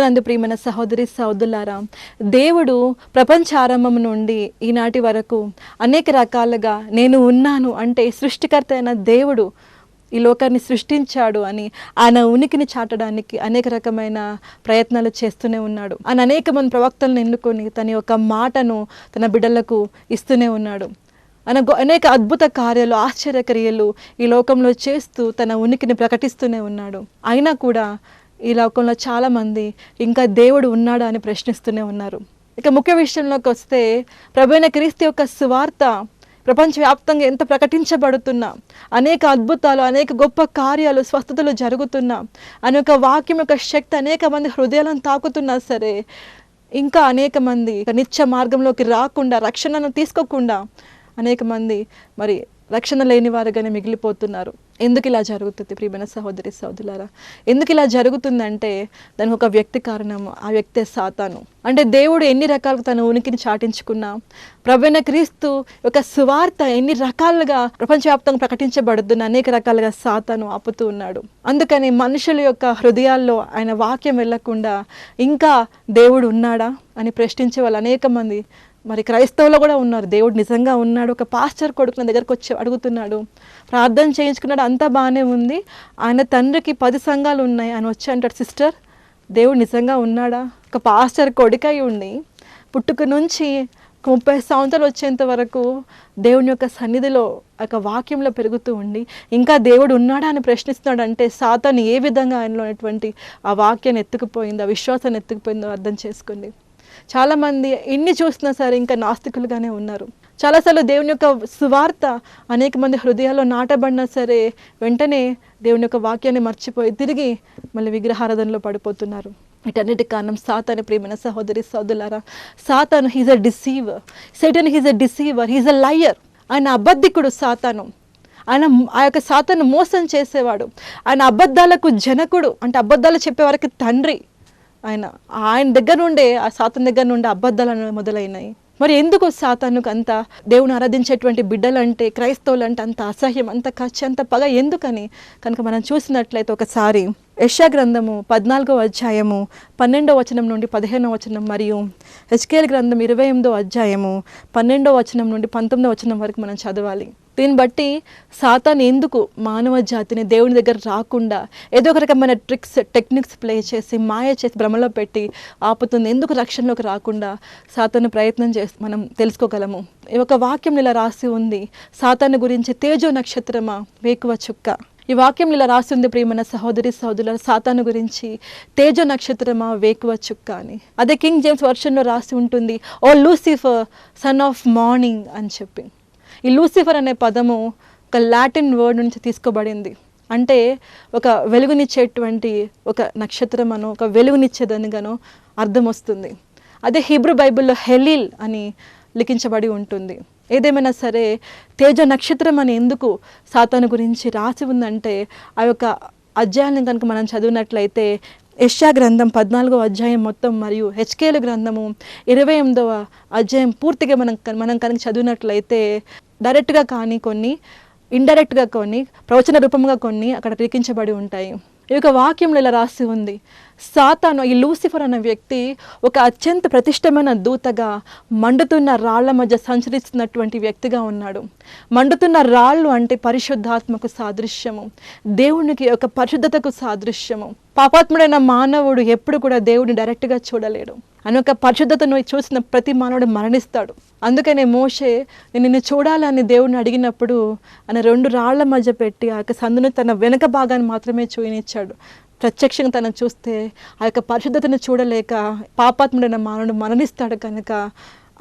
ప్రభునందు ప్రియమైన సహోదరి సహోదరులారా, దేవుడు ప్రపంచారంభం నుండి ఈనాటి వరకు అనేక రకాలుగా నేను ఉన్నాను అంటే సృష్టికర్త అయిన దేవుడు ఈ లోకాన్ని సృష్టించాడు అని ఆయన ఉనికిని చాటడానికి అనేక రకమైన ప్రయత్నాలు చేస్తూనే ఉన్నాడు. ఆయన అనేక మంది ప్రవక్తలను ఎన్నుకొని తన యొక్క మాటను తన బిడ్డలకు ఇస్తూనే ఉన్నాడు. అనేక అద్భుత కార్యాలు, ఆశ్చర్యక్రియలు ఈ లోకంలో చేస్తూ తన ఉనికిని ప్రకటిస్తూనే ఉన్నాడు. అయినా కూడా ఈ లోకంలో చాలామంది ఇంకా దేవుడు ఉన్నాడా అని ప్రశ్నిస్తూనే ఉన్నారు. ఇక ముఖ్య విషయంలోకి వస్తే, ప్రభువైన క్రీస్తు యొక్క సువార్త ప్రపంచవ్యాప్తంగా ఎంత ప్రకటించబడుతున్నా, అనేక అద్భుతాలు, అనేక గొప్ప కార్యాలు, స్వస్థతలు జరుగుతున్నా, అనేక వాక్యం యొక్క శక్తి అనేక మంది హృదయాలను తాకుతున్నా సరే, ఇంకా అనేక మంది నిత్య మార్గంలోకి రాకుండా, రక్షణను తీసుకోకుండా అనేక మంది మరి రక్షణ లేని వారుగానే మిగిలిపోతున్నారు. ఎందుకు ఇలా జరుగుతుంది ప్రియమైన సహోదరి సహోదరులారా? ఎందుకు ఇలా జరుగుతుందంటే దానికి ఒక వ్యక్తి కారణము. ఆ వ్యక్తే సాతాను. అంటే దేవుడు ఎన్ని రకాలుగా తన ఉనికిని చాటించుకున్నా, ప్రభువైన క్రీస్తు యొక్క సువార్త ఎన్ని రకాలుగా ప్రపంచవ్యాప్తంగా ప్రకటించబడుతున్న అనేక రకాలుగా సాతాను ఆపుతూ ఉన్నాడు. అందుకని మనుషుల యొక్క హృదయాల్లో ఆయన వాక్యం వెళ్ళకుండా ఇంకా దేవుడు ఉన్నాడా అని ప్రశ్నించే వాళ్ళు అనేక మంది మరి క్రైస్తవులు కూడా ఉన్నారు. దేవుడు నిజంగా ఉన్నాడు. ఒక పాస్టర్ కొడుకు నా దగ్గరకు వచ్చి అడుగుతున్నాడు, ప్రార్థన చేయించుకున్నాడు, అంతా బాగానే ఉంది, ఆయన తండ్రికి 10 సంఘాలు ఉన్నాయి అని వచ్చి అంటాడు, సిస్టర్ దేవుడు నిజంగా ఉన్నాడా? ఒక పాస్టర్ కొడుకై ఉండి పుట్టుక నుంచి 30 సంవత్సరాలు వచ్చేంత వరకు దేవుని యొక్క సన్నిధిలో ఒక వాక్యంలో పెరుగుతూ ఉండి ఇంకా దేవుడు ఉన్నాడా అని ప్రశ్నిస్తున్నాడు అంటే సాతాను ఏ విధంగా ఆయనలో ఉన్నటువంటి ఆ వాక్యాన్ని ఎత్తుకుపోయిందో, ఆ విశ్వాసాన్ని ఎత్తుకుపోయిందో అర్థం చేసుకోండి. చాలామంది ఎన్ని చూసినా సరే ఇంకా నాస్తికులుగానే ఉన్నారు. చాలాసార్లు దేవుని యొక్క సువార్త అనేక మంది హృదయాల్లో నాటబడినా సరే వెంటనే దేవుని యొక్క వాక్యాన్ని మర్చిపోయి తిరిగి మళ్ళీ విగ్రహారాధనలో పడిపోతున్నారు. వీటన్నిటికి కారణం సాతాను. ప్రియమైన సహోదరి సహోదరులారా, సాతాను he's a deceiver. Satan he's a deceiver, he's a liar. ఆయన అబద్ధికుడు సాతాను. ఆ యొక్క సాతాను మోసం చేసేవాడు. ఆయన అబద్ధాలకు జనకుడు, అంటే అబద్ధాలు చెప్పేవారికి తండ్రి. ఆయన దగ్గర నుండే, ఆ సాతాను దగ్గర నుండి అబద్ధాలు మొదలైనాయి. మరి ఎందుకు సాతానుకు అంత దేవుని ఆరాధించేటువంటి బిడ్డలంటే, క్రైస్తవులంటే అంత అసహ్యం, అంత కక్ష, అంత పగ ఎందుకని కనుక మనం చూసినట్లయితే ఒకసారి యెషయా గ్రంథము 14వ అధ్యాయము 12వ వచనం నుండి 15వ వచనం మరియు హెజ్కేలు గ్రంథం 28వ అధ్యాయము 12వ వచనం నుండి 19వ వచనం వరకు మనం చదవాలి. దీన్ని బట్టి సాతాను ఎందుకు మానవ జాతిని దేవుని దగ్గర రాకుండా ఏదో ఒక రకమైన టెక్నిక్స్ ప్లే చేసి, మాయ చేసి, భ్రమలో పెట్టి ఆపుతుంది, ఎందుకు రక్షణలోకి రాకుండా సాతాను ప్రయత్నం చేసి మనం తెలుసుకోగలము. ఈ ఒక వాక్యం ఇలా రాసి ఉంది, సాతాను గురించి, తేజో నక్షత్రమా వేకువ చుక్క. ఈ వాక్యం ఇలా రాసి ఉంది ప్రియమైన సహోదరి సహోదరుల, సాతాను గురించి, తేజో నక్షత్రమా వేకువ చుక్క అని. అదే కింగ్ జేమ్స్ వర్షన్లో రాసి ఉంటుంది, ఓ లూసిఫర్ సన్ ఆఫ్ మార్నింగ్ అని చెప్పి. ఈ లూసిఫర్ అనే పదము ఒక లాటిన్ వర్డ్ నుంచి తీసుకోబడింది. అంటే ఒక వెలుగునిచ్చేటువంటి ఒక నక్షత్రం అను, ఒక వెలుగునిచ్చేదనిగాను అర్థం వస్తుంది. అదే హీబ్రూ బైబిల్లో హెలీల్ అని లిఖించబడి ఉంటుంది. ఏదేమైనా సరే తేజ నక్షత్రం అని ఎందుకు సాతాను గురించి రాసి ఉందంటే, ఆ యొక్క అధ్యాయాన్ని కనుక మనం చదివినట్లయితే యెషయా గ్రంథం 14వ అధ్యాయం మొత్తం మరియు హెజ్కేలు గ్రంథము 28వ అధ్యాయం పూర్తిగా మనం కనుక చదివినట్లయితే డైరెక్ట్గా కానీ కొన్ని, ఇండైరెక్ట్గా కొన్ని, ప్రవచన రూపంగా కొన్ని అక్కడ లిఖించబడి ఉంటాయి. ఈ యొక్క వాక్యంలో ఇలా రాసి ఉంది, సాతాను, ఈ లూసిఫర్ అనే వ్యక్తి ఒక అత్యంత ప్రతిష్టమైన దూతగా మండుతున్న రాళ్ల మధ్య సంచరిస్తున్నటువంటి వ్యక్తిగా ఉన్నాడు. మండుతున్న రాళ్ళు అంటే పరిశుద్ధాత్మకు సాదృశ్యము, దేవునికి ఒక పరిశుద్ధతకు సాదృశ్యము. పాపాత్ముడైన మానవుడు ఎప్పుడు కూడా దేవుడిని డైరెక్ట్గా చూడలేడు. అని ఒక పరిశుద్ధతను చూసిన ప్రతి మానవుడు మరణిస్తాడు. అందుకనే మోషే నిన్ను చూడాలని దేవుడిని అడిగినప్పుడు ఆయన 2 రాళ్ల మధ్య పెట్టి ఆ యొక్క సందును తన వెనక భాగాన్ని మాత్రమే చూయనిచ్చాడు. ప్రత్యక్షంగా తనను చూస్తే ఆ యొక్క పరిశుద్ధతను చూడలేక పాపాత్ముడైన మానవుడు మరణిస్తాడు కనుక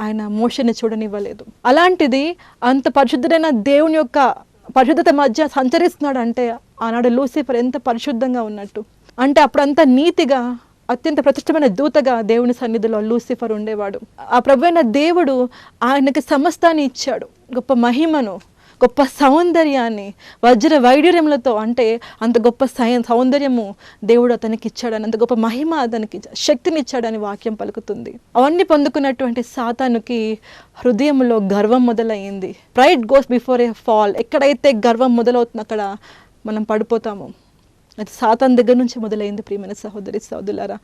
ఆయన మోషేని చూడనివ్వలేదు. అలాంటిది అంత పరిశుద్ధుడైన దేవుని యొక్క పరిశుద్ధత మధ్య సంచరిస్తున్నాడు అంటే ఆనాడు లూసిఫర్ ఎంత పరిశుద్ధంగా ఉన్నట్టు. అంటే అప్పుడంతా నీతిగా, అత్యంత ప్రతిష్టమైన దూతగా దేవుని సన్నిధిలో లూసిఫర్ ఉండేవాడు. ఆ ప్రభువైన దేవుడు ఆయనకి సమస్తాన్ని ఇచ్చాడు, గొప్ప మహిమను, గొప్ప సౌందర్యాన్ని, వజ్ర వైడూర్యములతో. అంటే అంత గొప్ప సౌందర్యము దేవుడు అతనికి ఇచ్చాడని, అంత గొప్ప మహిమ అతనికి శక్తిని ఇచ్చాడని వాక్యం పలుకుతుంది. అవన్నీ పొందుకున్నటువంటి సాతానుకి హృదయంలో గర్వం మొదలయ్యింది. ప్రైడ్ గోస్ బిఫోర్ ఏ ఫాల్. ఎక్కడైతే గర్వం మొదలవుతుందో అక్కడ మనం పడిపోతాము. అది సాతాను దగ్గర నుంచి మొదలైంది ప్రియమైన సహోదరి సహోదరులారా.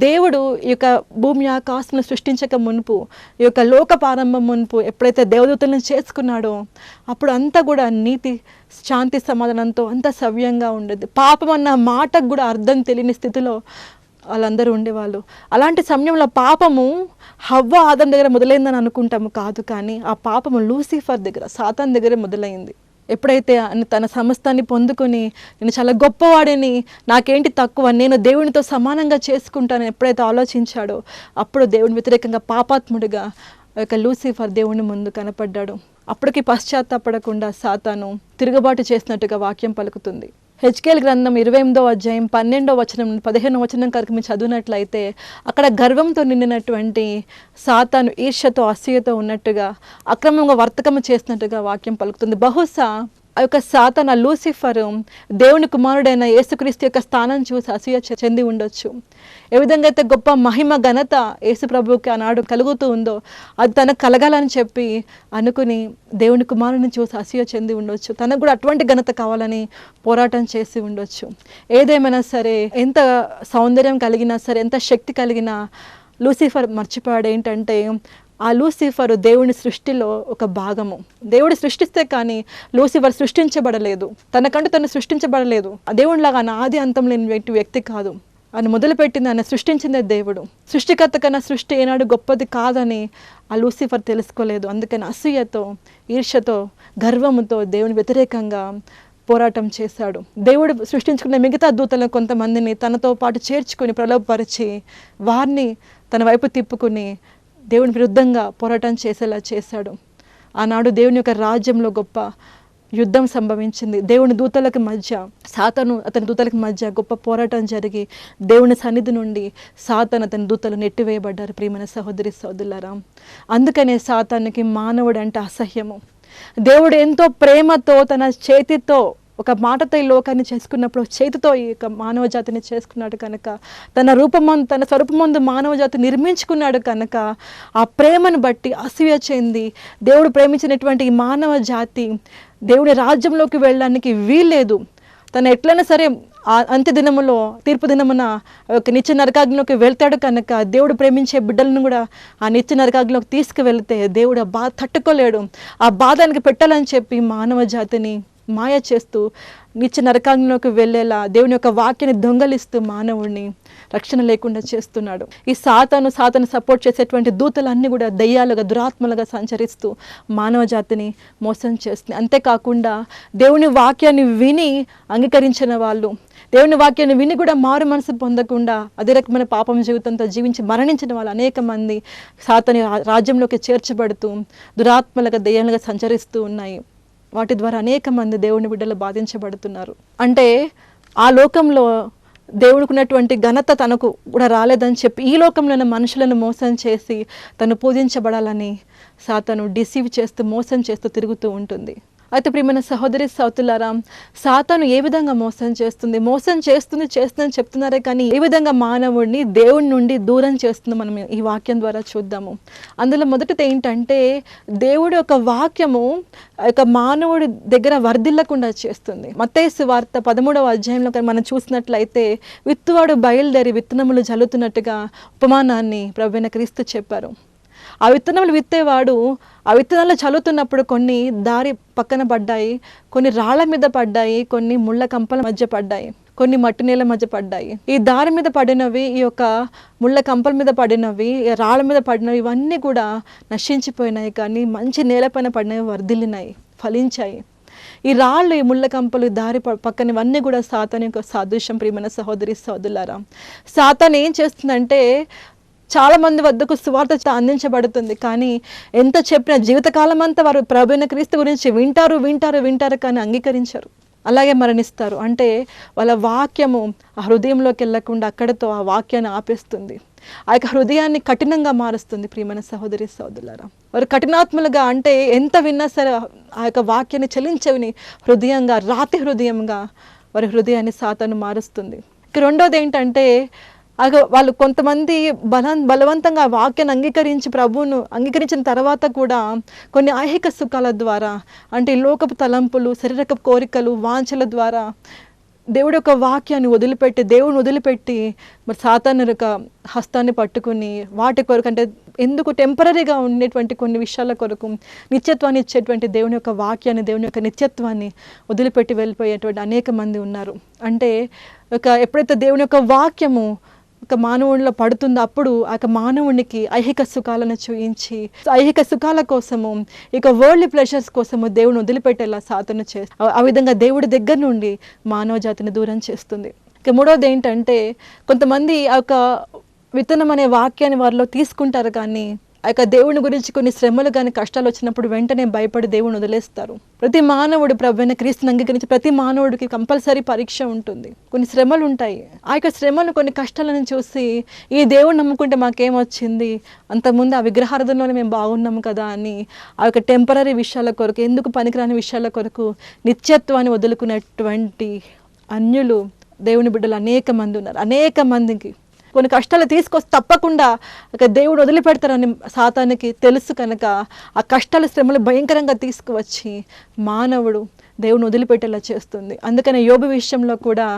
దేవుడు ఈ యొక్క భూమి ఆకాశంను సృష్టించక మునుపు, ఈ యొక్క లోక ప్రారంభం మునుపు ఎప్పుడైతే దేవదూతలను చేసుకున్నాడో అప్పుడు అంతా కూడా నీతి, శాంతి, సమాధానంతో అంతా సవ్యంగా ఉండేది. పాపం అన్న మాటకు కూడా అర్థం తెలియని స్థితిలో వాళ్ళందరూ ఉండేవాళ్ళు. అలాంటి సమయంలో పాపము హవ్వ ఆదం దగ్గర మొదలైందని అనుకుంటాము, కాదు. కానీ ఆ పాపము లూసిఫర్ దగ్గర, సాతాన్ దగ్గర మొదలైంది. ఎప్పుడైతే తన సమస్తాన్ని పొందుకొని నేను చాలా గొప్పవాడిని, నాకేంటి తక్కువ, నేను దేవునితో సమానంగా చేసుకుంటానని ఎప్పుడైతే ఆలోచించాడో అప్పుడు దేవుని వ్యతిరేకంగా పాపాత్ముడిగా యొక్క లూసిఫర్ దేవుని ముందు కనపడ్డాడు. అప్పటికి పశ్చాత్తాపడకుండా సాతాను తిరుగుబాటు చేసినట్టుగా వాక్యం పలుకుతుంది. హెచ్కేల్ గ్రంథం 28వ అధ్యాయం 12వ వచనం 15వ వచనం కనుక మీరు చదివినట్లయితే అక్కడ గర్వంతో నిండినటువంటి సాతాను ఈర్ష్యతో, అసూయతో ఉన్నట్టుగా, అక్రమంగా వర్తకము చేసినట్టుగా వాక్యం పలుకుతుంది. బహుశా ఆ యొక్క సాతాను, లూసిఫర్ దేవుని కుమారుడైన యేసుక్రీస్తు యొక్క స్థానం చూసి అసూయ చెంది ఉండొచ్చు. ఏ విధంగా అయితే గొప్ప మహిమ, ఘనత యేసు ప్రభువుకి ఆనాడు కలుగుతూ ఉందో అది తనకు కలగాలని చెప్పి అనుకుని దేవుని కుమారుని చూసి అసూయ చెంది ఉండొచ్చు. తనకు కూడా అటువంటి ఘనత కావాలని పోరాటం చేసి ఉండొచ్చు. ఏదేమైనా సరే, ఎంత సౌందర్యం కలిగినా సరే, ఎంత శక్తి కలిగినా లూసిఫర్ మర్చిపోయాడు ఏంటంటే ఆ లూసిఫర్ దేవుని సృష్టిలో ఒక భాగము. దేవుడు సృష్టిస్తే కానీ లూసిఫర్ సృష్టించబడలేదు, తనకంటూ తను సృష్టించబడలేదు. ఆ దేవునిలాగా ఆది అంతం లేని వ్యక్తి కాదు. ఆయన మొదలుపెట్టింది, ఆయన సృష్టించిందే దేవుడు. సృష్టికర్త కన్నా సృష్టి ఏనాడు గొప్పది కాదని ఆ లూసిఫర్ తెలుసుకోలేదు. అందుకని అసూయతో, ఈర్ష్యతో, గర్వముతో దేవుని వ్యతిరేకంగా పోరాటం చేశాడు. దేవుడు సృష్టించుకున్న మిగతా దూతలను కొంతమందిని తనతో పాటు చేర్చుకొని ప్రలోభపరిచి వారిని తన వైపు తిప్పుకుని దేవుని విరుద్ధంగా పోరాటం చేసేలా చేశాడు. ఆనాడు దేవుని యొక్క రాజ్యంలో గొప్ప యుద్ధం సంభవించింది. దేవుని దూతలకు మధ్య, సాతాను అతని దూతలకు మధ్య గొప్ప పోరాటం జరిగి దేవుని సన్నిధి నుండి సాతాను అతని దూతలు నెట్టివేయబడ్డారు. ప్రియమైన సహోదరి సహోదరులారా, అందుకనే సాతానికి మానవుడు అంటే అసహ్యము. దేవుడు ఎంతో ప్రేమతో తన చేతితో ఒక మాటతో ఈ లోకాన్ని చేసుకున్నప్పుడు చేతితో ఈ యొక్క మానవ జాతిని చేసుకున్నాడు కనుక, తన రూపమందు, తన స్వరూపమందు మానవ జాతి నిర్మించుకున్నాడు కనుక ఆ ప్రేమను బట్టి అసూయ చెంది దేవుడు ప్రేమించినటువంటి ఈ మానవ జాతి దేవుడి రాజ్యంలోకి వెళ్ళడానికి వీల్లేదు. తను ఎట్లయినా సరే ఆ అంత్య దినములో, తీర్పు దినమున ఒక నిత్య నరకాగ్నిలోకి వెళ్తాడు కనుక దేవుడు ప్రేమించే బిడ్డలను కూడా ఆ నిత్య నరకాగ్నిలోకి తీసుకువెళ్తే దేవుడు ఆ బాధ తట్టుకోలేడు. ఆ బాధనికి పెట్టాలని చెప్పి మానవ జాతిని మాయ చేస్తూ నిత్య నరకాగ్నిలోకి వెళ్ళేలా దేవుని యొక్క వాక్యాన్ని దొంగలిస్తూ మానవుడిని రక్షణ లేకుండా చేస్తున్నాడు. ఈ సాతాను సపోర్ట్ చేసేటువంటి దూతలన్నీ కూడా దయ్యాలుగా, దురాత్మలుగా సంచరిస్తూ మానవ జాతిని మోసం చేస్తుంది. అంతేకాకుండా దేవుని వాక్యాన్ని విని అంగీకరించిన వాళ్ళు, దేవుని వాక్యాన్ని విని కూడా మారు మనసు పొందకుండా అదే రకమైన పాపం జీవితంతో జీవించి మరణించిన వాళ్ళు అనేక మంది సాతాను రాజ్యంలోకి చేర్చబడుతూ దురాత్మలుగా, దయ్యాలుగా సంచరిస్తూ ఉన్నాయి. వాటి ద్వారా అనేక మంది దేవుని బిడ్డలు బాధించబడుతున్నారు. అంటే ఆ లోకంలో దేవుడికి ఉన్నటువంటి ఘనత తనకు కూడా రాలేదని చెప్పి ఈ లోకంలోని మనుషులను మోసం చేసి తను పూజించబడాలని సాతాను డిసీవ్ చేస్తూ, మోసం చేస్తూ తిరుగుతూ ఉంటుంది. అయితే ప్రియమైన సహోదరి సహోదరులారా, సాతాను ఏ విధంగా మోసం చేస్తుందని చెప్తున్నారే కానీ ఏ విధంగా మానవుడిని దేవుడి నుండి దూరం చేస్తుందో మనం ఈ వాక్యం ద్వారా చూద్దాము. అందులో మొదటిది ఏంటంటే దేవుడి యొక్క వాక్యము యొక్క మానవుడి దగ్గర వర్ధిల్లకుండా చేస్తుంది. మత్తయి సువార్త 13వ అధ్యాయంలో మనం చూసినట్లయితే విత్తువాడు బయలుదేరి విత్తనములు జల్లుతున్నట్టుగా ఉపమానాన్ని ప్రభువైన క్రీస్తు చెప్పారు. ఆ విత్తనములు విత్తేవాడు ఆ విత్తనాలు చల్లుతున్నప్పుడు కొన్ని దారి పక్కన పడ్డాయి, కొన్ని రాళ్ల మీద పడ్డాయి, కొన్ని ముళ్ళ కంపల మధ్య పడ్డాయి, కొన్ని మట్టి నేల మధ్య పడ్డాయి. ఈ దారి మీద పడినవి, ఈ యొక్క ముళ్ళ కంపల మీద పడినవి, రాళ్ళ మీద పడినవి ఇవన్నీ కూడా నశించిపోయినాయి. కానీ మంచి నేలపైన పడినవి వర్ధిల్లినాయి, ఫలించాయి. ఈ రాళ్ళు, ఈ ముళ్ళ కంపలు, దారి పక్కన ఇవన్నీ కూడా సాతాను యొక్క సాదృశ్యం. ప్రియమైన సహోదరి సహోదరులారా, సాతాను ఏం చేస్తుందంటే చాలా మంది వద్దకు సువార్త అందించబడుతుంది, కానీ ఎంత చెప్పినా జీవితకాలం అంతా వారు ప్రభువైన క్రీస్తు గురించి వింటారు కానీ అంగీకరించరు, అలాగే మరణిస్తారు. అంటే వాళ్ళ వాక్యము ఆ హృదయంలోకి వెళ్ళకుండా అక్కడితో ఆ వాక్యాన్ని ఆపేస్తుంది. ఆ యొక్క హృదయాన్ని కఠినంగా మారుస్తుంది. ప్రియమైన సహోదరి సహోదరులారా, వారు కఠినాత్ములుగా, అంటే ఎంత విన్నా సరే ఆ యొక్క వాక్యాన్ని చలించవిని హృదయంగా, రాతి హృదయంగా వారి హృదయాన్ని సాతాను మారుస్తుంది. ఇక రెండోది ఏంటంటే వాళ్ళు కొంతమంది బలవంతంగా వాక్యాన్ని అంగీకరించి ప్రభువును అంగీకరించిన తర్వాత కూడా కొన్ని ఐహిక సుఖాల ద్వారా, అంటే లోకపు తలంపులు, శరీరపు కోరికలు, వాంఛల ద్వారా దేవుడి యొక్క వాక్యాన్ని వదిలిపెట్టి, దేవుని వదిలిపెట్టి మరి సాతాను యొక్క హస్తాన్ని పట్టుకుని వాటి కొరకు, అంటే ఎందుకు టెంపరీగా ఉండేటువంటి కొన్ని విషయాల కొరకు నిత్యత్వాన్ని ఇచ్చేటువంటి దేవుని యొక్క వాక్యాన్ని, దేవుని యొక్క నిత్యత్వాన్ని వదిలిపెట్టి వెళ్ళిపోయేటువంటి అనేక మంది ఉన్నారు. అంటే ఎప్పుడైతే దేవుని యొక్క వాక్యము ఒక మానవుడిలో పడుతుందో అప్పుడు ఆ మానవునికి ఐహిక సుఖాలను చూయించి, ఐహిక సుఖాల కోసము, ఇక వరల్డ్ ప్లెజర్స్ కోసము దేవుని వదిలిపెట్టేలా సాధన చేస్తుంది. ఆ విధంగా దేవుడి దగ్గర నుండి మానవ జాతిని దూరం చేస్తుంది. ఇక మూడవది ఏంటంటే, కొంతమంది ఆ యొక్క విత్తనం అనే వాక్యాన్ని వారిలో తీసుకుంటారు, కానీ ఆ యొక్క దేవుని గురించి కొన్ని శ్రమలు కానీ కష్టాలు వచ్చినప్పుడు వెంటనే భయపడి దేవుని వదిలేస్తారు. ప్రతి మానవుడు ప్రభువైన క్రీస్తుని అంగీకరించి ప్రతి మానవుడికి కంపల్సరీ పరీక్ష ఉంటుంది, కొన్ని శ్రమలు ఉంటాయి. ఆ యొక్క శ్రమను, కొన్ని కష్టాలను చూసి ఈ దేవుని నమ్ముకుంటే మాకేమొచ్చింది, అంతకుముందు ఆ విగ్రహార్థంలోనే మేము బాగున్నాము కదా అని ఆ యొక్క టెంపరీ విషయాల కొరకు, ఎందుకు పనికిరాని విషయాల కొరకు నిత్యత్వాన్ని వదులుకున్నటువంటి అన్యులు దేవుని బిడ్డలు అనేక మంది ఉన్నారు. అనేక మందికి కొన్ని కష్టాలు తీసుకొచ్చి తప్పకుండా దేవుడు వదిలిపెడతారని సాతానికి తెలుసు కనుక ఆ కష్టాల శ్రమలు భయంకరంగా తీసుకువచ్చి మానవుడు దేవుని వదిలిపెట్టేలా చేస్తుంది. అందుకనే యోబు విషయంలో కూడా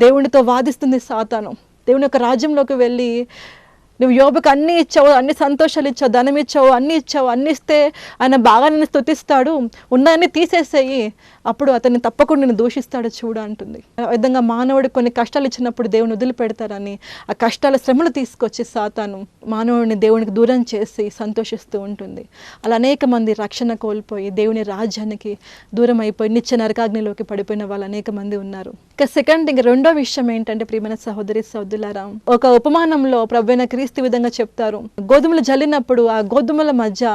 దేవునితో వాదిస్తుంది సాతాను. దేవుని యొక్క రాజ్యంలోకి వెళ్ళి, నువ్వు యోబుకి అన్నీ ఇచ్చావు, అన్ని సంతోషాలు ఇచ్చావు, ధనం ఇచ్చావు, అన్నీ ఇచ్చావు, అన్నీ ఇస్తే ఆయన బాగా నిన్ను స్తుతిస్తాడు, ఉన్నాయన్నీ తీసేసేయి, అప్పుడు అతన్ని తప్పకుండా నేను దూషిస్తాడు చూడు అంటుంది. ఆ విధంగా మానవుడికి కొన్ని కష్టాలు ఇచ్చినప్పుడు దేవుని వదిలిపెడతారని ఆ కష్టాల శ్రమలు తీసుకొచ్చి సాతాను మానవుడిని దేవునికి దూరం చేసి సంతోషిస్తూ ఉంటుంది. అలా అనేక మంది రక్షణ కోల్పోయి దేవుని రాజ్యానికి దూరం అయిపోయి నిత్య నరకాగ్నిలోకి పడిపోయిన వాళ్ళు అనేక మంది ఉన్నారు. ఇక రెండో విషయం ఏంటంటే, ప్రియమైన సహోదరి సహోదరులారా, ఒక ఉపమానంలో ప్రభువైన క్రీస్తు విధంగా చెప్తారు. గోధుమలు జల్లినప్పుడు ఆ గోధుమల మధ్య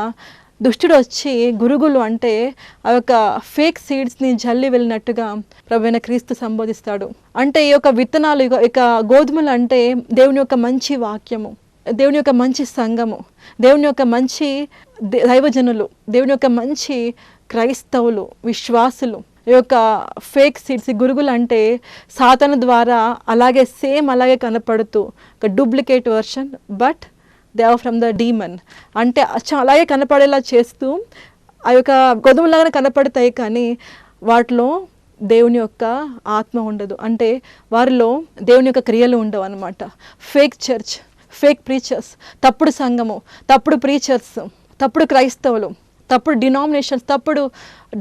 దుష్టుడు వచ్చి గురుగులు, అంటే ఆ యొక్క ఫేక్ సీడ్స్ని జల్లి వెళ్ళినట్టుగా ప్రభువైన క్రీస్తు సంబోధిస్తాడు. అంటే ఈ యొక్క విత్తనాలు, ఇక గోధుమలు అంటే దేవుని యొక్క మంచి వాక్యము, దేవుని యొక్క మంచి సంఘము, దేవుని యొక్క మంచి దైవజనులు, దేవుని యొక్క మంచి క్రైస్తవులు, విశ్వాసులు. ఈ యొక్క ఫేక్ సీడ్స్, గురుగులు అంటే సాతాను ద్వారా అలాగే కనపడుతూ ఒక duplicate version, but they are from the demon, అంటే అలాగే కనపడేలా చేస్తూ ఆ యొక్క గోధుమలాగానే కనపడతాయి, కానీ వాటిలో దేవుని యొక్క ఆత్మ ఉండదు. అంటే వారిలో దేవుని యొక్క క్రియలు ఉండవు అన్నమాట. ఫేక్ చర్చ్, ఫేక్ ప్రీచర్స్, తప్పుడు సంఘము, తప్పుడు ప్రీచర్స్, తప్పుడు క్రైస్తవులు, తప్పుడు డినామినేషన్స్, తప్పుడు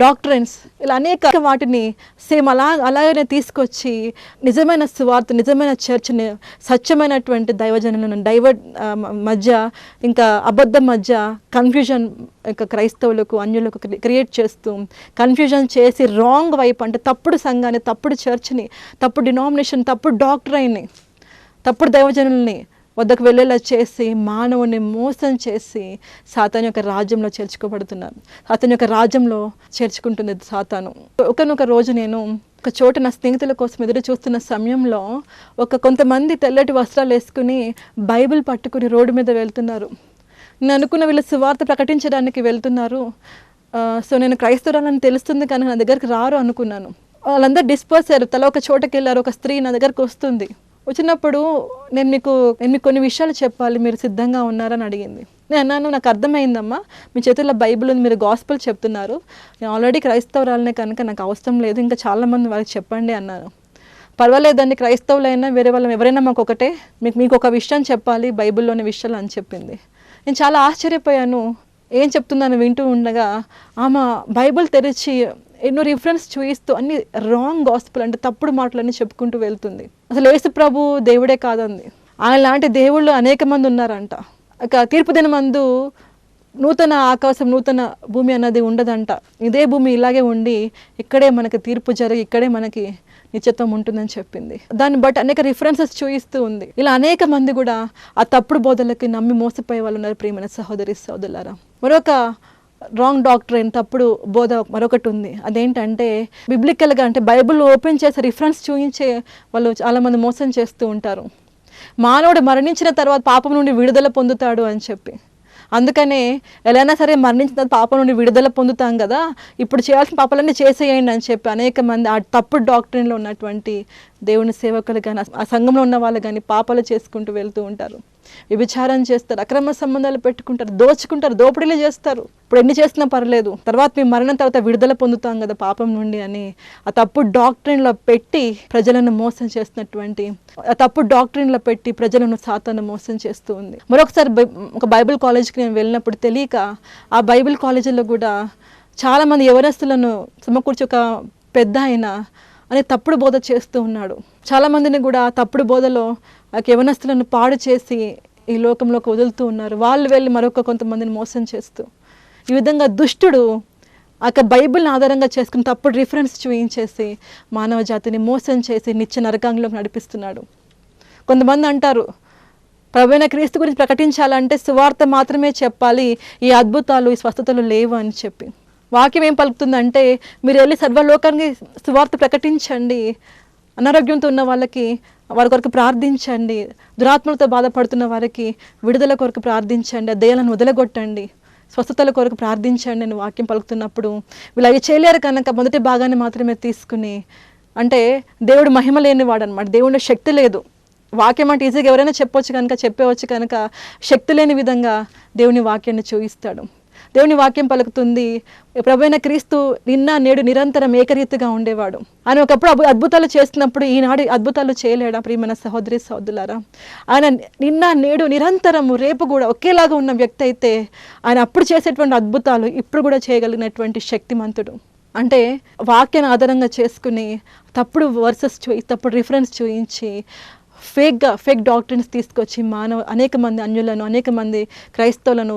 డాక్టరెన్స్, ఇలా అనేక వాటిని సేమ్ అలాగనే తీసుకొచ్చి నిజమైన సువార్త, నిజమైన చర్చ్ని, సత్యమైనటువంటి దైవజనులను మధ్య, ఇంకా అబద్ధం మధ్య కన్ఫ్యూజన్ ఇంకా క్రైస్తవులకు అన్యులకు క్రియేట్ చేస్తూ కన్ఫ్యూజన్ చేసి రాంగ్ వైపు, అంటే తప్పుడు సంఘాన్ని, తప్పుడు చర్చ్ని, తప్పుడు డినామినేషన్, తప్పుడు డాక్టరైన్ని, తప్పుడు దైవజనుల్ని వద్దకు వెళ్ళేలా చేసి మానవుని మోసం చేసి సాతాను యొక్క రాజ్యంలో చేర్చుకోబడుతున్నారు. సాతాను యొక్క రాజ్యంలో చేర్చుకుంటుంది సాతాను. ఒకనొక రోజు నేను ఒక చోట నా స్నేహితుల కోసం ఎదురు చూస్తున్న సమయంలో కొంతమంది తెల్లటి వస్త్రాలు వేసుకుని బైబిల్ పట్టుకుని రోడ్డు మీద వెళ్తున్నారు. నేను అనుకున్న వీళ్ళు సువార్త ప్రకటించడానికి వెళ్తున్నారు. సో నేను క్రైస్తవురాలని తెలుస్తుంది, కానీ నా దగ్గరికి రారు అనుకున్నాను. వాళ్ళందరూ డిస్పర్స్ అయ్యారు, తల ఒక చోటకి వెళ్ళారు. ఒక స్త్రీ నా దగ్గరకు వస్తుంది. వచ్చినప్పుడు నేను మీకు కొన్ని విషయాలు చెప్పాలి, మీరు సిద్ధంగా ఉన్నారని అడిగింది. నేను అన్నాను, నాకు అర్థమైందమ్మా, మీ చేతుల్లో బైబిల్ ఉంది, మీరు గాస్పెల్ చెప్తున్నారు, నేను ఆల్రెడీ క్రైస్తవురాలనే కనుక నాకు అవసరం లేదు, ఇంకా చాలామంది వాళ్ళకి చెప్పండి అన్నాను. పర్వాలేదండి, క్రైస్తవులైనా వేరే వాళ్ళం ఎవరైనా మాకు ఒకటే, మీకు ఒక విషయం చెప్పాలి బైబిల్లోని విషయాలు అని చెప్పింది. నేను చాలా ఆశ్చర్యపోయాను. ఏం చెప్తున్నాను వింటూ ఉండగా ఆమె బైబిల్ తెరిచి ఎన్నో రిఫరెన్స్ చూయిస్తూ అన్ని రాంగ్ గాస్పెల్, అంటే తప్పుడు మాటలన్నీ చెప్పుకుంటూ వెళ్తుంది. అసలు యేసు ప్రభు దేవుడే కాదండి, ఆయన లాంటి దేవుళ్ళు అనేక మంది ఉన్నారంట. ఇక తీర్పు దినమందు నూతన ఆకాశం, నూతన భూమి అన్నది ఉండదంట. ఇదే భూమి ఇలాగే ఉండి ఇక్కడే మనకి తీర్పు జరిగి ఇక్కడే మనకి నిత్యత్వం ఉంటుందని చెప్పింది. దాన్ని బట్టి అనేక రిఫరెన్సెస్ చూయిస్తూ ఉంది. ఇలా అనేక మంది కూడా ఆ తప్పుడు బోధలకి నమ్మి మోసపోయే వాళ్ళు ఉన్నారు. ప్రియమైన సహోదరి సహోదరులారా, మరొక రాంగ్ డాక్టరైన్, తప్పుడు బోధ మరొకటి ఉంది. అదేంటంటే బిబ్లికల్గా, అంటే బైబిల్ ఓపెన్ చేసి రిఫరెన్స్ చూపించే వాళ్ళు చాలామంది మోసం చేస్తూ ఉంటారు. మానవుడు మరణించిన తర్వాత పాపం నుండి విడుదల పొందుతాడు అని చెప్పి, అందుకనే ఎలాగైనా సరే మరణించిన తర్వాత పాపం నుండి విడుదల పొందుతాం కదా, ఇప్పుడు చేయాల్సిన పాపాలన్నీ చేసేయండి అని చెప్పి అనేక మంది ఆ తప్పుడు డాక్టరీన్లో ఉన్నటువంటి దేవుని సేవకులు కానీ ఆ సంఘంలో ఉన్న వాళ్ళు కానీ పాపాలు చేసుకుంటూ వెళ్తూ ఉంటారు, వ్యభిచారం చేస్తారు, అక్రమ సంబంధాలు పెట్టుకుంటారు, దోచుకుంటారు, దోపిడీలు చేస్తారు. ఇప్పుడు ఎన్ని చేసినా పర్లేదు, తర్వాత మీ మరణం తర్వాత విడుదల పొందుతాం కదా పాపం నుండి అని ఆ తప్పుడు డాక్ట్రిన్లో పెట్టి ప్రజలను మోసం చేస్తున్నటువంటి, ఆ తప్పుడు డాక్ట్రిన్లో పెట్టి ప్రజలను సాతాను మోసం చేస్తూ ఉంది. మరొకసారి ఒక బైబిల్ కాలేజ్కి నేను వెళ్ళినప్పుడు తెలియక ఆ బైబిల్ కాలేజీలో కూడా చాలామంది యవనస్తులను సమకూర్చి ఒక పెద్ద ఆయన అనే తప్పుడు బోధ చేస్తూ ఉన్నాడు. చాలామందిని కూడా తప్పుడు బోధలో ఆ యవనస్తులను పాడు చేసి ఈ లోకంలోకి వదులుతూ ఉన్నారు. వాళ్ళు వెళ్ళి మరొక కొంతమందిని మోసం చేస్తూ, ఈ విధంగా దుష్టుడు బైబిల్ని ఆధారంగా చేసుకుని తప్పుడు రిఫరెన్స్ చూయించేసి మానవ జాతిని మోసం చేసి నిత్య నరకాంలోకి నడిపిస్తున్నాడు. కొంతమంది అంటారు, ప్రభువైన క్రీస్తు గురించి ప్రకటించాలంటే సువార్త మాత్రమే చెప్పాలి, ఈ అద్భుతాలు ఈ స్వస్థతలు లేవు అని చెప్పి. వాక్యం ఏం పలుకుతుందంటే, మీరు వెళ్ళి సర్వలోకానికి సువార్త ప్రకటించండి, అనారోగ్యంతో ఉన్న వాళ్ళకి వారి కొరకు ప్రార్థించండి, దురాత్మలతో బాధపడుతున్న వారికి విడుదల కొరకు ప్రార్థించండి, ఆ దయ్యాలను వదలగొట్టండి, స్వస్థతల కొరకు ప్రార్థించండి అని వాక్యం పలుకుతున్నప్పుడు వీళ్ళు అవి చేయలేరు కనుక మొదటి భాగాన్ని మాత్రమే తీసుకుని, అంటే దేవుడు మహిమ లేనివాడు అనమాట, దేవుడి శక్తి లేదు. వాక్యం అంటే ఈజీగా ఎవరైనా చెప్పవచ్చు కనుక చెప్పవచ్చు కనుక శక్తి లేని విధంగా దేవుని వాక్యాన్ని చూపిస్తాడు. దేవుని వాక్యం పలుకుతుంది, ప్రభువైన క్రీస్తు నిన్న నేడు నిరంతరం ఏకరీతిగా ఉండేవాడు. ఆయన ఒకప్పుడు అద్భుతాలు చేస్తున్నప్పుడు ఈనాడు అద్భుతాలు చేయలేడా? ప్రియమైన సహోదరి సహోదరులారా, ఆయన నిన్న నేడు నిరంతరము రేపు కూడా ఒకేలాగా ఉన్న వ్యక్తి అయితే ఆయన అప్పుడు చేసేటువంటి అద్భుతాలు ఇప్పుడు కూడా చేయగలిగినటువంటి శక్తిమంతుడు. అంటే వాక్యాన్ని ఆధారంగా చేసుకుని తప్పుడు వర్సెస్ తప్పుడు రిఫరెన్స్ చూయించి ఫేక్ డాక్టర్స్ తీసుకొచ్చి అనేక మంది అన్యులను, అనేక మంది క్రైస్తవులను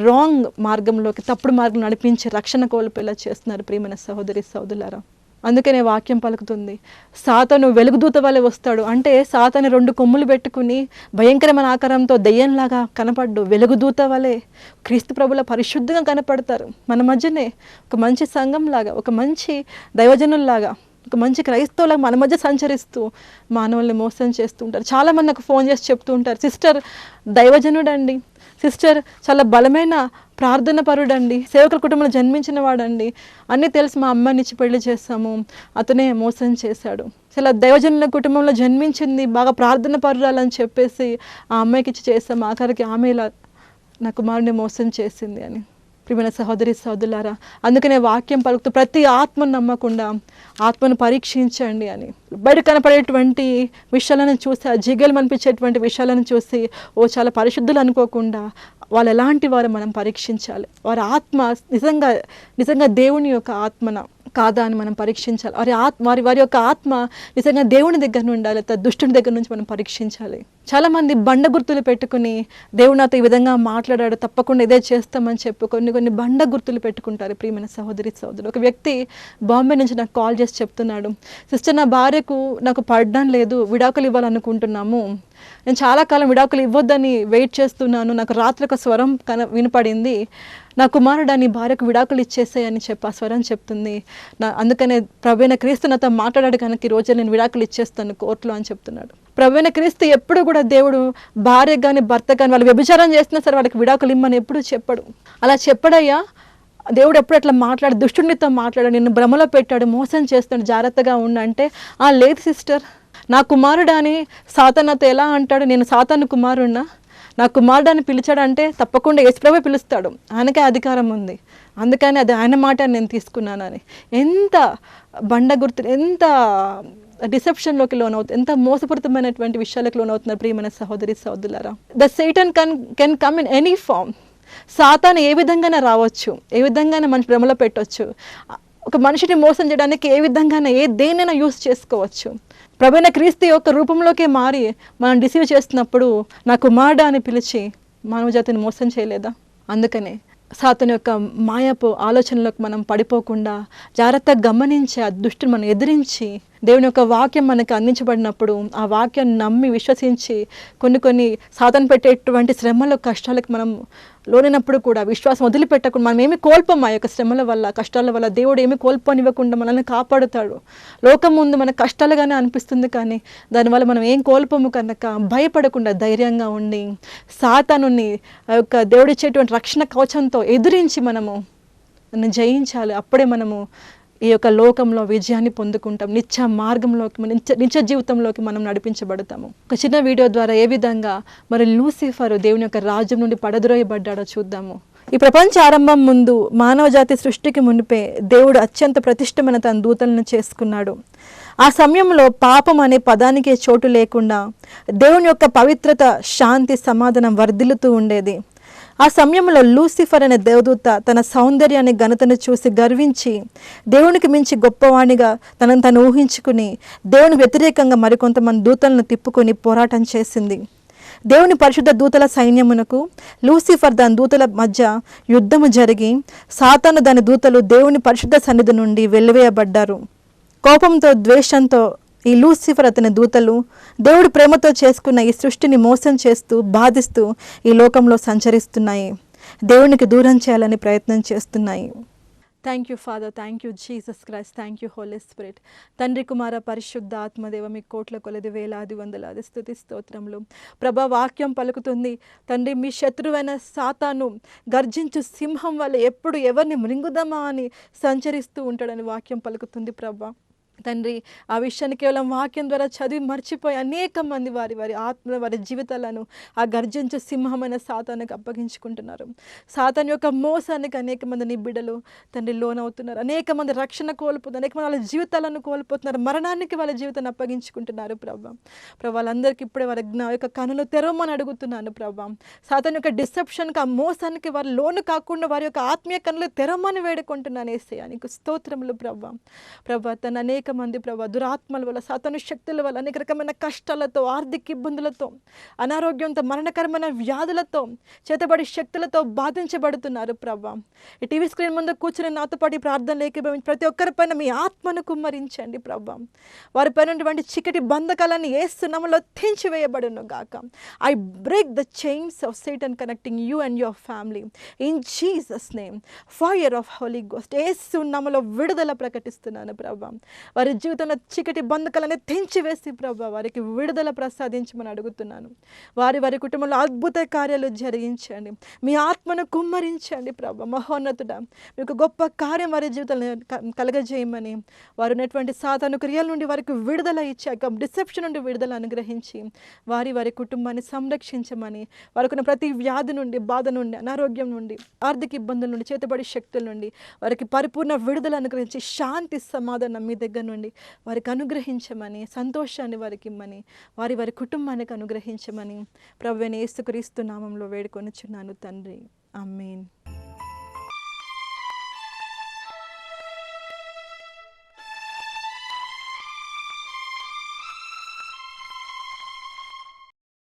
రాంగ్ మార్గంలోకి, తప్పుడు మార్గం నడిపించి రక్షణ కోల్పోయేలా చేస్తున్నారు ప్రియమైన సహోదరి సహోదరులారా. అందుకనే వాక్యం పలుకుతుంది, సాతాను వెలుగుదూత వలె వస్తాడు. అంటే సాతాను 2 కొమ్ములు పెట్టుకుని భయంకరమైన ఆకారంతో దయ్యంలాగా కనపడ్డు, వెలుగుదూత వలె క్రీస్తు ప్రభుల పరిశుద్ధంగా కనపడతారు. మన మధ్యనే ఒక మంచి సంఘంలాగా, ఒక మంచి దైవజనుల్లాగా, ఒక మంచి క్రైస్తవులకు మన మధ్య సంచరిస్తూ మానవుల్ని మోసం చేస్తూ ఉంటారు. చాలామంది నాకు ఫోన్ చేసి చెప్తూ ఉంటారు, సిస్టర్ దైవజనుడండి, సిస్టర్ చాలా బలమైన ప్రార్థన పరుడండి, సేవకుల కుటుంబంలో జన్మించిన వాడండి, అన్నీ తెలిసి మా అమ్మాయినిచ్చి పెళ్లి చేస్తాము, అతనే మోసం చేశాడు. చాలా దైవజనుల కుటుంబంలో జన్మించింది, బాగా ప్రార్థన పరురాలని చెప్పేసి ఆ అమ్మాయికి ఇచ్చి చేస్తాము, ఆఖరికి ఆమె ఇలా నా కుమారుని మోసం చేసింది అని. ప్రియమైన సహోదరి సహోదరులారా, అందుకనే వాక్యం పలుకుతూ ప్రతి ఆత్మను నమ్మకుండా ఆత్మను పరీక్షించండి అని. బయట కనపడేటువంటి విషయాలను చూసి, ఆ జిగలు అనిపించేటువంటి విషయాలను చూసి చాలా పరిశుద్ధులు అనుకోకుండా వాళ్ళు ఎలాంటి వారు మనం పరీక్షించాలి. వారి ఆత్మ నిజంగా దేవుని యొక్క ఆత్మన కాదా అని మనం పరీక్షించాలి. వారి యొక్క ఆత్మ నిజంగా దేవుని దగ్గర నుండి ఉండాలి, దుష్టుని దగ్గర నుంచి మనం పరీక్షించాలి. చాలామంది బండ గుర్తులు పెట్టుకుని దేవుడు నాతో ఈ విధంగా మాట్లాడాడు, తప్పకుండా ఇదే చేస్తామని చెప్పి కొన్ని బండ గుర్తులు పెట్టుకుంటారు. ప్రియమైన సహోదరి సహోదరుడు, ఒక వ్యక్తి బాంబే నుంచి నాకు కాల్ చేసి చెప్తున్నాడు, సిస్టర్ నా భార్యకు నాకు పడడం లేదు, విడాకులు ఇవ్వాలనుకుంటున్నాము, నేను చాలా కాలం విడాకులు ఇవ్వద్దని వెయిట్ చేస్తున్నాను, నాకు రాత్రి ఒక స్వరం వినపడింది, నా కుమారుడు నీ భార్యకు విడాకులు ఇచ్చేసాయని చెప్పి ఆ స్వరం చెప్తుంది, అందుకనే ప్రభువైన క్రీస్తు నాతో మాట్లాడాడు కనుక ఈరోజు నేను విడాకులు ఇచ్చేస్తాను కోర్టులో అని చెప్తున్నాడు. ప్రభువైన క్రీస్తు ఎప్పుడు కూడా దేవుడు భార్య కానీ భర్త కానీ వాళ్ళు వ్యభిచారం చేస్తున్నా సరే వాళ్ళకి విడాకులు ఇమ్మని ఎప్పుడు చెప్పడు. అలా చెప్పడయ్యా, దేవుడు ఎప్పుడు అట్లా దుష్టునితో మాట్లాడాడు, నిన్ను భ్రమలో పెట్టాడు, మోసం చేస్తున్నాడు, జాగ్రత్తగా ఉండంటే లేదు సిస్టర్, నా కుమారుడు అని సాతానుతో ఎలా అంటాడు, నేను సాతాను కుమారుడినా, నా కుమారుడాన్ని పిలిచాడంటే తప్పకుండా యేసుప్రభువే పిలుస్తాడు, ఆయనకే అధికారం ఉంది, అందుకని అది ఆయన మాట నేను తీసుకున్నానని. ఎంత బండ గుర్తు, ఎంత డిసెప్షన్లోకి లోనవుతుంది, ఎంత మోసపూరితమైనటువంటి విషయాలకు లోనవుతున్నారు ప్రియమైన సహోదరి సహోదరులారా. The Satan can come in any form. సాతాను ఏ విధంగానే రావచ్చు, ఏ విధంగానే మనిషి భ్రమలో పెట్టవచ్చు, ఒక మనిషిని మోసం చేయడానికి ఏ విధంగానే దేన్నైనా యూస్ చేసుకోవచ్చు. ప్రభువైన క్రీస్తు యొక్క రూపంలోకే మారి మనం డిసీవ్ చేస్తున్నప్పుడు నా కుమారుడా అని పిలిచి మానవ జాతిని మోసం చేయలేదా? అందుకనే సాతాను యొక్క మాయపు ఆలోచనలకు మనం పడిపోకుండా జాగ్రత్తగా గమనించి ఆ దుష్టుని మనం ఎదిరించి దేవుని యొక్క వాక్యం మనకు అందించబడినప్పుడు ఆ వాక్యాన్ని నమ్మి విశ్వసించి కొన్ని సాతాను పెట్టేటువంటి శ్రమల కష్టాలకు మనం లోనైనప్పుడు కూడా విశ్వాసం వదిలిపెట్టకుండా మనం ఏమి కోల్పోము. ఆ యొక్క శ్రమల వల్ల కష్టాల వల్ల దేవుడు ఏమి కోల్పోనివ్వకుండా మనల్ని కాపాడుతాడు. లోకం ముందు మనకు కష్టాలుగానే అనిపిస్తుంది, కానీ దానివల్ల మనం ఏం కోల్పోము కనుక భయపడకుండా ధైర్యంగా ఉండి సాతానుని ఆ యొక్క దేవుడిచ్చేటువంటి రక్షణ కవచంతో ఎదిరించి మనము జయించాలి. అప్పుడే మనము ఈ యొక్క లోకంలో విజయాన్ని పొందుకుంటాం, నిత్య మార్గంలోకి నిత్య జీవితంలోకి మనం నడిపించబడతాము. ఒక చిన్న వీడియో ద్వారా ఏ విధంగా మరి లూసిఫర్ దేవుని యొక్క రాజ్యం నుండి పడద్రోయబడ్డాడో చూద్దాము. ఈ ప్రపంచ ఆరంభం ముందు మానవ జాతి సృష్టికి మునిపే దేవుడు అత్యంత ప్రతిష్టమైన తన దూతలను చేసుకున్నాడు. ఆ సమయంలో పాపం అనే పదానికే చోటు లేకుండా దేవుని యొక్క పవిత్రత, శాంతి, సమాధానం వర్ధిల్లుతూ ఉండేది. ఆ సమయంలో లూసిఫర్ అనే దేవదూత తన సౌందర్యాన్ని, ఘనతను చూసి గర్వించి దేవునికి మించి గొప్పవాణిగా తనను తను ఊహించుకుని దేవునికి వ్యతిరేకంగా మరికొంతమంది దూతలను తిప్పుకొని పోరాటం చేసింది. దేవుని పరిశుద్ధ దూతల సైన్యమునకు లూసిఫర్ దాని దూతల మధ్య యుద్ధము జరిగి సాతాను దాని దూతలు దేవుని పరిశుద్ధ సన్నిధి నుండి వెలివేయబడ్డారు. కోపంతో, ద్వేషంతో ఈ లూసిఫర్ అతని దూతలు దేవుడి ప్రేమతో చేసుకున్న ఈ సృష్టిని మోసం చేస్తూ, బాధిస్తూ ఈ లోకంలో సంచరిస్తున్నాయి. దేవునికి దూరం చేయాలని ప్రయత్నం చేస్తున్నాయి. Thank you father, thank you Jesus Christ, thank you holy spirit. తండ్రి, కుమార, పరిశుద్ధ ఆత్మదేవ, మీ కోట్ల కొలది వేలాది వందలాది స్తుతి స్తోత్రములు. ప్రభా, వాక్యం పలుకుతుంది తండ్రి, మీ శత్రువైన సాతాను గర్జించు సింహం వల్ల ఎప్పుడు ఎవరిని మృంగుదామా అని సంచరిస్తూ ఉంటాడని వాక్యం పలుకుతుంది ప్రభా. తండ్రి, ఆ విషయాన్ని కేవలం వాక్యం ద్వారా చదివి మర్చిపోయి అనేక మంది వారి ఆత్మ, వారి జీవితాలను ఆ గర్జించు సింహమైన సాతానికి అప్పగించుకుంటున్నారు. సాతాను యొక్క మోసానికి అనేక మంది నీ బిడ్డలు తండ్రి లోనవుతున్నారు. అనేక మంది రక్షణ కోల్పోతున్నారు, అనేక మంది వాళ్ళ జీవితాలను కోల్పోతున్నారు, మరణానికి వాళ్ళ జీవితాన్ని అప్పగించుకుంటున్నారు ప్రభా. వాళ్ళందరికీ ఇప్పుడే వారి యొక్క కనులు తెరవమని అడుగుతున్నాను ప్రభా. సాతాను యొక్క డిసెప్షన్కి, ఆ మోసానికి వారు లోను కాకుండా వారి యొక్క ఆత్మీయ కనులు తెరవమని వేడుకుంటున్నాను యేసయ్యా. నీకు స్తోత్రములు ప్రభా. తన అనేక మంది ప్రభా దురాత్మల వల్ల, సాతాను శక్తుల వల్ల, అనేక రకమైన కష్టాలతో, ఆర్థిక ఇబ్బందులతో, అనారోగ్యంతో, మరణకరమైన వ్యాధులతో, చేతబడి శక్తులతో బాధించబడుతున్నారు ప్రభా. ఈ టీవీ స్క్రీన్ ముందు కూర్చుని నాతో పాటు ప్రార్థనలు ఏకీభవించి ప్రతి ఒక్కరిపైన మీ ఆత్మను కుమ్మరించండి ప్రభా. వారిపైన ఉన్నటువంటి చీకటి బంధకాలను యేసు నామములో తెంచివేయబడును గాక. I break the chains of Satan connecting you and your family in Jesus name. Fire of holy ghost యేసు నామములో విడుదల ప్రకటిస్తున్నాను ప్రభా. వారి జీవితంలో చీకటి బంధకాలని తెంచివేసి ప్రభా వారికి విడుదల ప్రసాదించమని అడుగుతున్నాను. వారి కుటుంబంలో అద్భుత కార్యాలు జరిగించండి. మీ ఆత్మను కుమ్మరించండి ప్రభా. మహోన్నతుడా, మీకు గొప్ప కార్యం వారి జీవితాలను కలగజేయమని, వారు ఉన్నటువంటి సాతాను క్రియల నుండి వారికి విడుదల ఇచ్చాక, డిసెప్షన్ నుండి విడుదల అనుగ్రహించి వారి కుటుంబాన్ని సంరక్షించమని, వారికి ఉన్న ప్రతి వ్యాధి నుండి, బాధ నుండి, అనారోగ్యం నుండి, ఆర్థిక ఇబ్బందుల నుండి, చేతబడి శక్తుల నుండి వారికి పరిపూర్ణ విడుదల అనుగ్రహించి శాంతి, సమాధానం మీ దగ్గర నుండి వారికి అనుగ్రహించమని, సంతోషాన్ని వారికి ఇమ్మని, వారి కుటుంబానికి అనుగ్రహించమని ప్రభువైన యేసుక్రీస్తు నామములో వేడుకొనుచున్నాను తండ్రి. ఆమేన్.